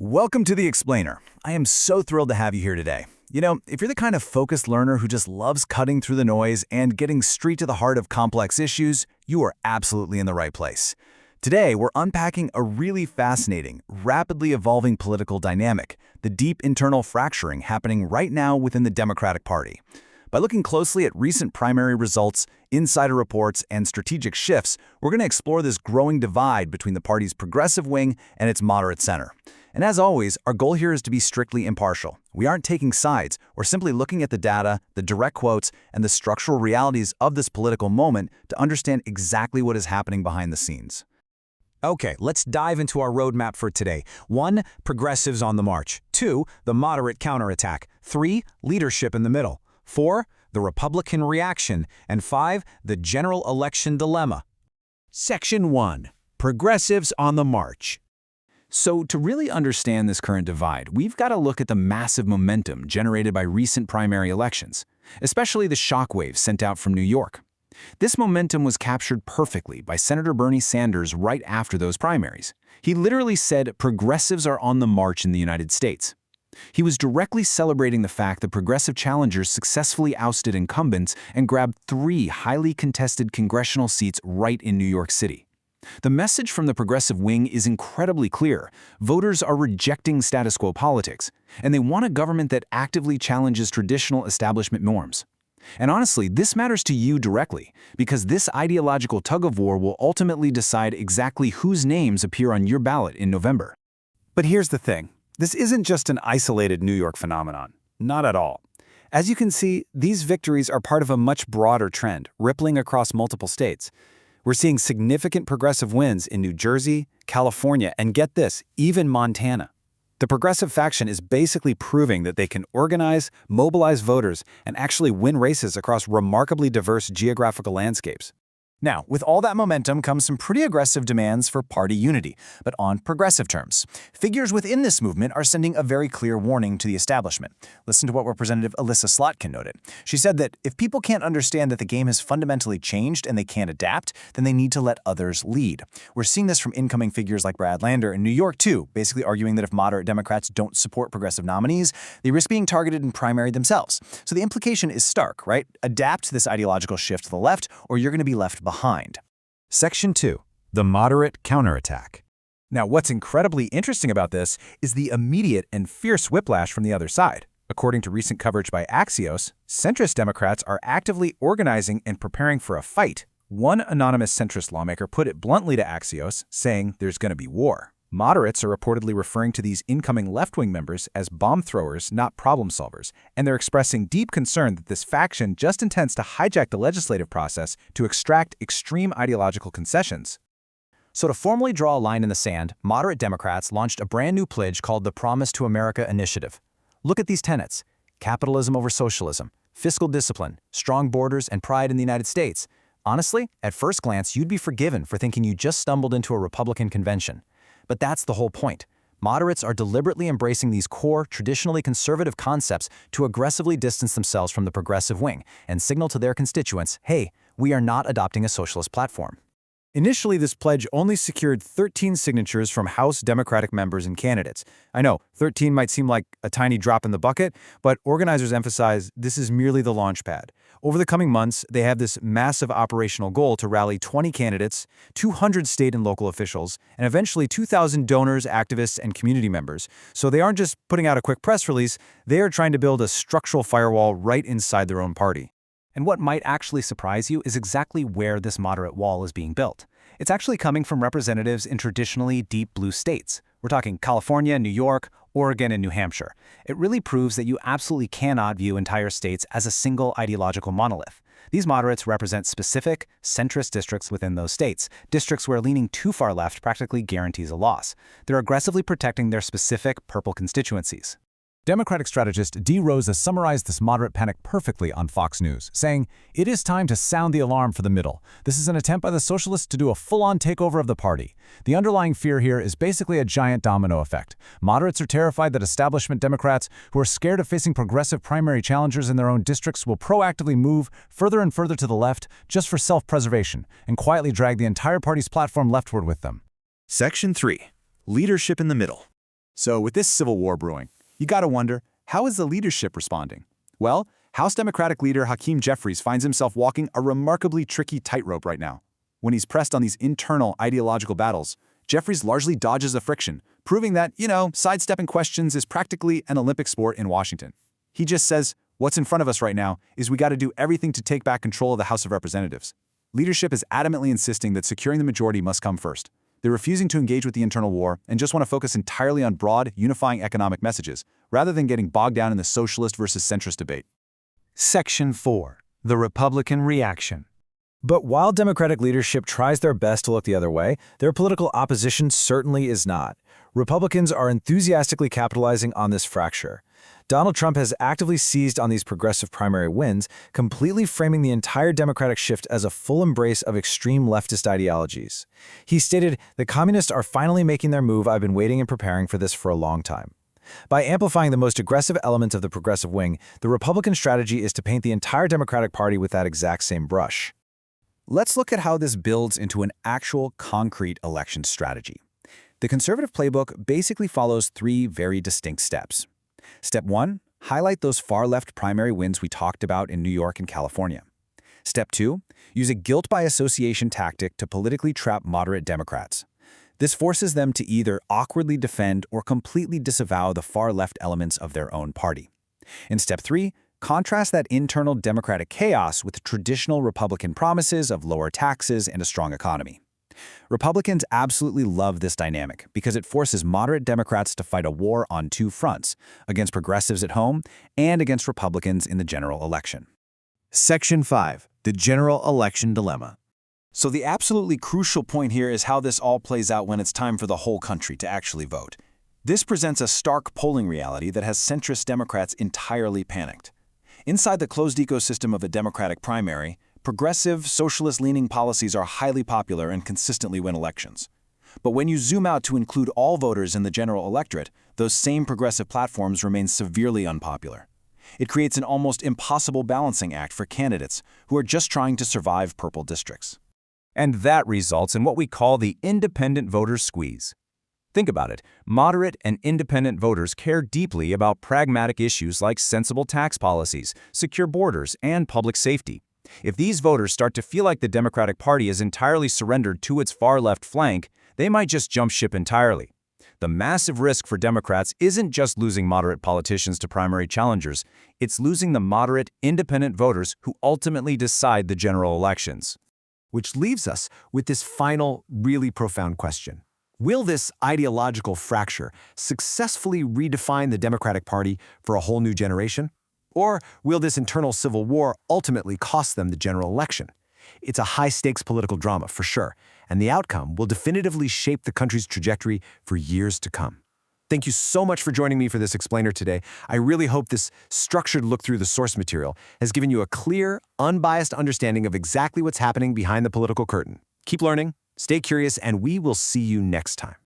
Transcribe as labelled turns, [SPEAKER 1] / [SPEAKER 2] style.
[SPEAKER 1] Welcome to The Explainer. I am so thrilled to have you here today. If you're the kind of focused learner who just loves cutting through the noise and getting straight to the heart of complex issues, you are absolutely in the right place. Today, we're unpacking a really fascinating, rapidly evolving political dynamic, the deep internal fracturing happening right now within the Democratic Party. By looking closely at recent primary results, insider reports, and strategic shifts, we're going to explore this growing divide between the party's progressive wing and its moderate center. And as always, our goal here is to be strictly impartial. We aren't taking sides. We're simply looking at the data, the direct quotes, and the structural realities of this political moment to understand exactly what is happening behind the scenes.
[SPEAKER 2] Okay, let's dive into our roadmap for today. 1. Progressives on the march. 2. The moderate counterattack. 3. Leadership in the middle. 4. The Republican reaction. And 5. The general election dilemma.
[SPEAKER 3] Section 1. Progressives on the march.
[SPEAKER 1] So to really understand this current divide, we've got to look at the massive momentum generated by recent primary elections, especially the shockwaves sent out from New York. This momentum was captured perfectly by Senator Bernie Sanders right after those primaries. He literally said progressives are on the march in the United States. He was directly celebrating the fact that progressive challengers successfully ousted incumbents and grabbed 3 highly contested congressional seats right in New York City. The message from the progressive wing is incredibly clear. Voters are rejecting status quo politics, and they want a government that actively challenges traditional establishment norms. And honestly, this matters to you directly, because this ideological tug-of-war will ultimately decide exactly whose names appear on your ballot in November.
[SPEAKER 4] But here's the thing. This isn't just an isolated New York phenomenon. Not at all. As you can see, these victories are part of a much broader trend, rippling across multiple states. We're seeing significant progressive wins in New Jersey, California, and get this, even Montana. The progressive faction is basically proving that they can organize, mobilize voters, and actually win races across remarkably diverse geographical landscapes.
[SPEAKER 1] Now, with all that momentum comes some pretty aggressive demands for party unity, but on progressive terms. Figures within this movement are sending a very clear warning to the establishment. Listen to what Representative Alyssa Slotkin noted. She said that if people can't understand that the game has fundamentally changed and they can't adapt, then they need to let others lead. We're seeing this from incoming figures like Brad Lander in New York, too, basically arguing that if moderate Democrats don't support progressive nominees, they risk being targeted in primary themselves. So the implication is stark, right? Adapt to this ideological shift to the left, or you're going to be left behind.
[SPEAKER 2] Section 2. The moderate counterattack.
[SPEAKER 1] Now, what's incredibly interesting about this is the immediate and fierce whiplash from the other side. According to recent coverage by Axios, centrist Democrats are actively organizing and preparing for a fight. One anonymous centrist lawmaker put it bluntly to Axios, saying there's going to be war. Moderates are reportedly referring to these incoming left-wing members as bomb throwers, not problem solvers, and they're expressing deep concern that this faction just intends to hijack the legislative process to extract extreme ideological concessions. So to formally draw a line in the sand, moderate Democrats launched a brand new pledge called the Promise to America Initiative. Look at these tenets: capitalism over socialism, fiscal discipline, strong borders, and pride in the United States. Honestly, at first glance, you'd be forgiven for thinking you just stumbled into a Republican convention. But that's the whole point. Moderates are deliberately embracing these core, traditionally conservative concepts to aggressively distance themselves from the progressive wing and signal to their constituents, hey, we are not adopting a socialist platform.
[SPEAKER 4] Initially, this pledge only secured 13 signatures from House Democratic members and candidates. I know, 13 might seem like a tiny drop in the bucket, but organizers emphasize this is merely the launch pad. Over the coming months, they have this massive operational goal to rally 20 candidates, 200 state and local officials, and eventually 2,000 donors, activists, and community members. So they aren't just putting out a quick press release, they are trying to build a structural firewall right inside their own party.
[SPEAKER 1] And what might actually surprise you is exactly where this moderate wall is being built. It's actually coming from representatives in traditionally deep blue states. We're talking California, New York, Oregon, and New Hampshire. It really proves that you absolutely cannot view entire states as a single ideological monolith. These moderates represent specific, centrist districts within those states, districts where leaning too far left practically guarantees a loss. They're aggressively protecting their specific purple constituencies.
[SPEAKER 2] Democratic strategist D. Rosa summarized this moderate panic perfectly on Fox News, saying, "It is time to sound the alarm for the middle. This is an attempt by the socialists to do a full-on takeover of the party. The underlying fear here is basically a giant domino effect. Moderates are terrified that establishment Democrats, who are scared of facing progressive primary challengers in their own districts, will proactively move further and further to the left just for self-preservation and quietly drag the entire party's platform leftward with them."
[SPEAKER 5] Section 3. Leadership in the middle.
[SPEAKER 2] So with this civil war brewing, you gotta wonder, how is the leadership responding? Well, House Democratic leader Hakeem Jeffries finds himself walking a remarkably tricky tightrope right now. When he's pressed on these internal ideological battles, Jeffries largely dodges the friction, proving that, sidestepping questions is practically an Olympic sport in Washington. He just says, what's in front of us right now is we gotta do everything to take back control of the House of Representatives. Leadership is adamantly insisting that securing the majority must come first. They're refusing to engage with the internal war and just want to focus entirely on broad, unifying economic messages, rather than getting bogged down in the socialist versus centrist debate.
[SPEAKER 3] Section 4. The Republican Reaction.
[SPEAKER 4] But while Democratic leadership tries their best to look the other way, their political opposition certainly is not. Republicans are enthusiastically capitalizing on this fracture. Donald Trump has actively seized on these progressive primary wins, completely framing the entire Democratic shift as a full embrace of extreme leftist ideologies. He stated, "The communists are finally making their move. I've been waiting and preparing for this for a long time." By amplifying the most aggressive elements of the progressive wing, the Republican strategy is to paint the entire Democratic Party with that exact same brush.
[SPEAKER 2] Let's look at how this builds into an actual concrete election strategy. The conservative playbook basically follows three very distinct steps. Step 1, highlight those far-left primary wins we talked about in New York and California. Step 2, use a guilt by association tactic to politically trap moderate Democrats. This forces them to either awkwardly defend or completely disavow the far-left elements of their own party. In Step 3, contrast that internal Democratic chaos with traditional Republican promises of lower taxes and a strong economy. Republicans absolutely love this dynamic because it forces moderate Democrats to fight a war on two fronts, against progressives at home and against Republicans in the general election.
[SPEAKER 3] Section 5. The General Election Dilemma.
[SPEAKER 1] So the absolutely crucial point here is how this all plays out when it's time for the whole country to actually vote. This presents a stark polling reality that has centrist Democrats entirely panicked. Inside the closed ecosystem of a Democratic primary, progressive, socialist-leaning policies are highly popular and consistently win elections. But when you zoom out to include all voters in the general electorate, those same progressive platforms remain severely unpopular. It creates an almost impossible balancing act for candidates who are just trying to survive purple districts. And that results in what we call the independent voter squeeze. Think about it. Moderate and independent voters care deeply about pragmatic issues like sensible tax policies, secure borders, and public safety. If these voters start to feel like the Democratic Party is entirely surrendered to its far-left flank, they might just jump ship entirely. The massive risk for Democrats isn't just losing moderate politicians to primary challengers, it's losing the moderate, independent voters who ultimately decide the general elections.
[SPEAKER 3] Which leaves us with this final, really profound question. Will this ideological fracture successfully redefine the Democratic Party for a whole new generation? Or will this internal civil war ultimately cost them the general election? It's a high-stakes political drama, for sure, and the outcome will definitively shape the country's trajectory for years to come. Thank you so much for joining me for this explainer today. I really hope this structured look through the source material has given you a clear, unbiased understanding of exactly what's happening behind the political curtain. Keep learning, stay curious, and we will see you next time.